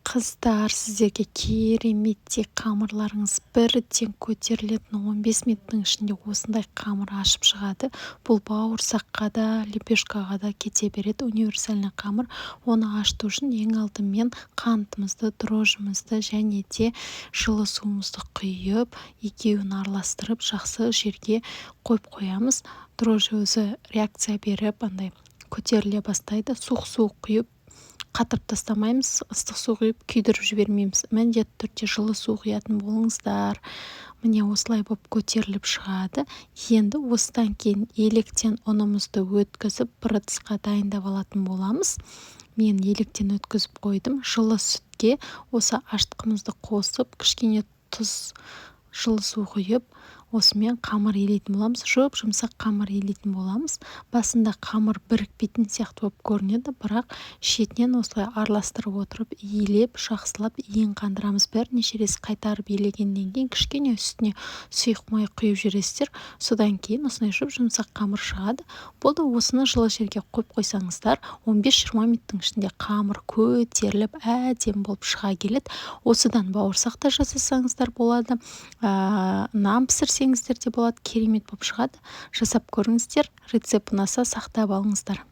Қыздар, сіздерге кереметтей қамырларыңыз бірден көтерілетін 15 минуттың ішінде осындай қамыр ашып шығады. Бұл бауырсаққа да, лепешкаға да кете береді. Универсальный қамыр. Оны ашыту үшін ең алдымен қантымызды, дрожжымызды және де жылы суымызды құйып, екеуін араластырып, жақсы жерге қойып қоямыз. Дрожжи өзі реакция беріп, андай көтеріле бастайды. Суық құйып қатырып тастамаймыз, ыстық су құйып күйдіріп жібермейміз. Міндетті түрде жылы су құятын болыңыздар. Міне осылай болып көтеріліп шығады. Енді осыдан кейін електен ұнымызды өткізіп бір ыдысқа дайындап алатын боламыз. Мен електен өткізіп қойдым. Жылы сүтке осы ашытқымызды қосып, кішкене тұз, жылы су құйып, осымен қамыр илейтін боламыз. Жұмсақ қамыр илейтін боламыз. Басында қамыр бірікпейтін сияқты болып көрінеді, бірақ шетінен осылай араластырып отырып, илеп, жақсылап иін қандырамыз. Бірнеше рет қайтарып илегеннен кейін кішкене үстіне сұйық май құйып жібересіздер. Содан кейін осындай жұмсақ қамыр шығады. Болды, осыны жылы жерге қойып қойсаңыздар, 15-20 минуттың ішінде қамыр көтеріліп, әдемі болып шыға келеді. Осыдан бауырсақ та жасасаңыздар болады, нан пісірсеңіздер де болады, керемет болып шығады. Жасап көріңіздер, рецепт ұнаса сақтап алыңыздар.